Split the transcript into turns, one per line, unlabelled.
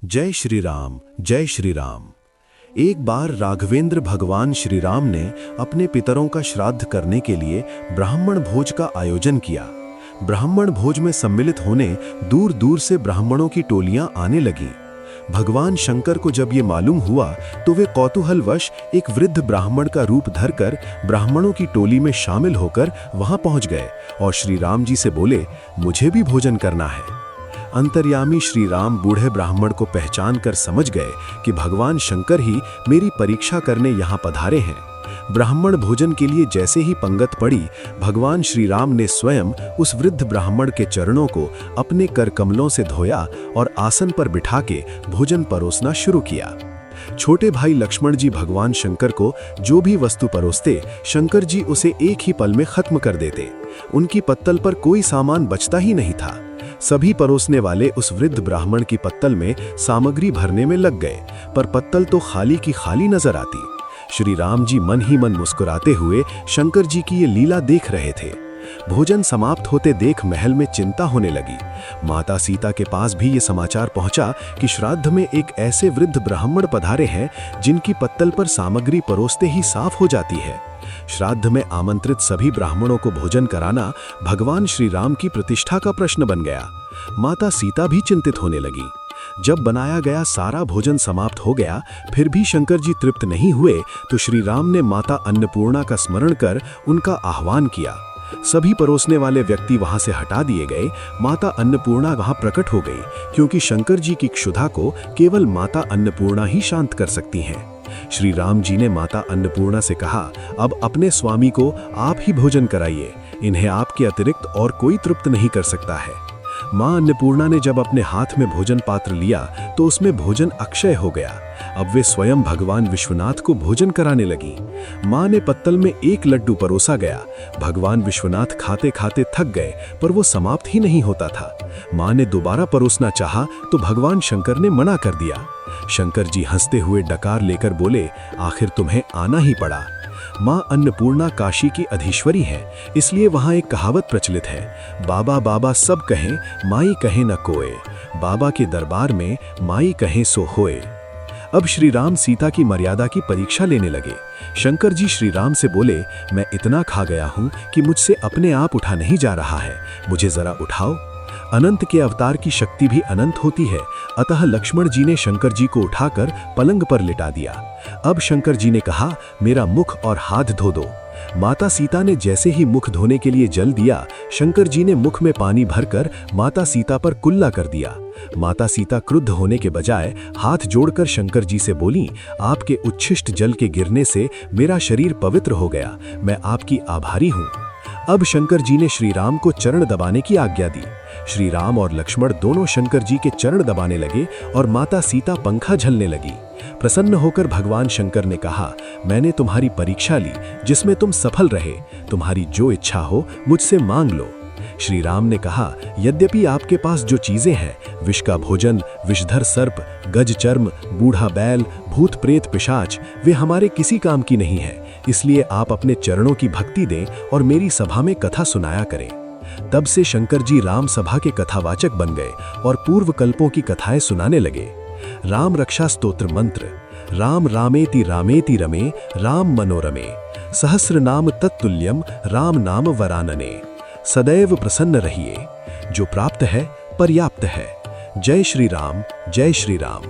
जय श्री राम, जय श्री राम। एक बार राघवेंद्र भगवान श्री राम ने अपने पितरों का श्राद्ध करने के लिए ब्राह्मण भोज का आयोजन किया। ब्राह्मण भोज में सम्मिलित होने दूर दूर से ब्राह्मणों की टोलियां आने लगीं। भगवान शंकर को जब ये मालूम हुआ तो वे कौतूहलवश एक वृद्ध ब्राह्मण का रूप धरकर ब्राह्मणों की टोली में शामिल होकर वहां पहुंच गए और श्री राम जी से बोले, मुझे भी भोजन करना है। अंतर्यामी श्री राम बूढ़े ब्राह्मण को पहचान कर समझ गए कि भगवान शंकर ही मेरी परीक्षा करने यहाँ पधारे हैं। ब्राह्मण भोजन के लिए जैसे ही पंगत पड़ी, भगवान श्री राम ने स्वयं उस वृद्ध ब्राह्मण के चरणों को अपने कर कमलों से धोया और आसन पर बिठा के भोजन परोसना शुरू किया। छोटे भाई लक्ष्मण जी भगवान शंकर को जो भी वस्तु परोसते, शंकर जी उसे एक ही पल में खत्म कर देते। उनकी पत्तल पर कोई सामान बचता ही नहीं था। सभी परोसने वाले उस वृद्ध ब्राह्मण की पत्तल में सामग्री भरने में लग गए, पर पत्तल तो खाली की खाली नजर आती। श्री राम जी मन ही मन मुस्कुराते हुए शंकर जी की ये लीला देख रहे थे। भोजन समाप्त होते देख महल में चिंता होने लगी। माता सीता के पास भी ये समाचार पहुंचा कि श्राद्ध में एक ऐसे वृद्ध ब्राह्मण पधारे हैं जिनकी पत्तल पर सामग्री परोसते ही साफ हो जाती है। श्राद्ध में आमंत्रित सभी ब्राह्मणों को भोजन कराना भगवान श्री राम की प्रतिष्ठा का प्रश्न बन गया। माता सीता भी चिंतित होने लगी। जब बनाया गया सारा भोजन समाप्त हो गया, फिर भी शंकर जी तृप्त नहीं हुए तो श्री राम ने माता अन्नपूर्णा का स्मरण कर उनका आह्वान किया। सभी परोसने वाले व्यक्ति वहां से हटा दिए गए। माता अन्नपूर्णा वहां प्रकट हो गई, क्योंकि शंकर जी की क्षुधा को केवल माता अन्नपूर्णा ही शांत कर सकती हैं। श्री राम जी ने माता अन्नपूर्णा से कहा, अब अपने स्वामी को आप ही भोजन कराइए, इन्हें आपके अतिरिक्त और कोई तृप्त नहीं कर सकता है। मां अन्नपूर्णा ने जब अपने हाथ में भोजन पात्र लिया तो उसमें भोजन अक्षय हो गया। अब वे स्वयं भगवान विश्वनाथ को भोजन कराने लगी। मां ने पत्तल में एक लड्डू परोसा गया। भगवान विश्वनाथ खाते खाते थक गए, पर वो समाप्त ही नहीं होता था। मां ने दोबारा परोसना चाहा तो भगवान शंकर ने मना कर दिया। शंकर जी हंसते हुए डकार लेकर बोले, आखिर तुम्हें आना ही पड़ा। मां अन्नपूर्णा काशी की अधीश्वरी है, इसलिए वहां एक कहावत प्रचलित है, बाबा बाबा सब कहें, माई कहे न कोय। बाबा के दरबार में माई कहे सो होए। अब श्री राम सीता की मर्यादा की परीक्षा लेने लगे। शंकर जी श्री राम से बोले, मैं इतना खा गया हूं कि मुझसे अपने आप उठा नहीं जा रहा है, मुझे जरा उठाओ। अनंत के अवतार की शक्ति भी अनंत होती है, अतः लक्ष्मण जी ने शंकर जी को उठाकर पलंग पर लिटा दिया। अब शंकर जी ने कहा, मेरा मुख और हाथ धो दो। माता सीता ने जैसे ही मुख धोने के लिए जल दिया, शंकर जी ने मुख में पानी भरकर माता सीता पर कुल्ला कर दिया। माता सीता क्रुद्ध होने के बजाय हाथ जोड़कर शंकर जी से बोली, आपके उच्छिष्ट जल के गिरने से मेरा शरीर पवित्र हो गया, मैं आपकी आभारी हूँ। अब शंकर जी ने श्री राम को चरण दबाने की आज्ञा दी। श्री राम और लक्ष्मण दोनों शंकर जी के चरण दबाने लगे और माता सीता पंखा झलने लगी। प्रसन्न होकर भगवान शंकर ने कहा, मैंने तुम्हारी परीक्षा ली, जिसमें तुम सफल रहे। तुम्हारी जो इच्छा हो मुझसे मांग लो। श्री राम ने कहा, यद्यपि आपके पास जो चीजें हैं, विष का भोजन, विषधर सर्प, गज चर्म, बूढ़ा बैल, भूत प्रेत पिशाच, वे हमारे किसी काम की नहीं है, इसलिए आप अपने चरणों की भक्ति दें और मेरी सभा में कथा सुनाया करें। तब से शंकर जी राम सभा के कथावाचक बन गए और पूर्व कल्पों की कथाएं सुनाने लगे। राम रक्षा स्तोत्र मंत्र, राम रामेति रमे, राम मनोरमे, सहस्र नाम तत्तुल्यम, राम नाम वरानने। सदैव प्रसन्न रहिए, जो प्राप्त है पर्याप्त है। जय श्री राम, जय श्री राम।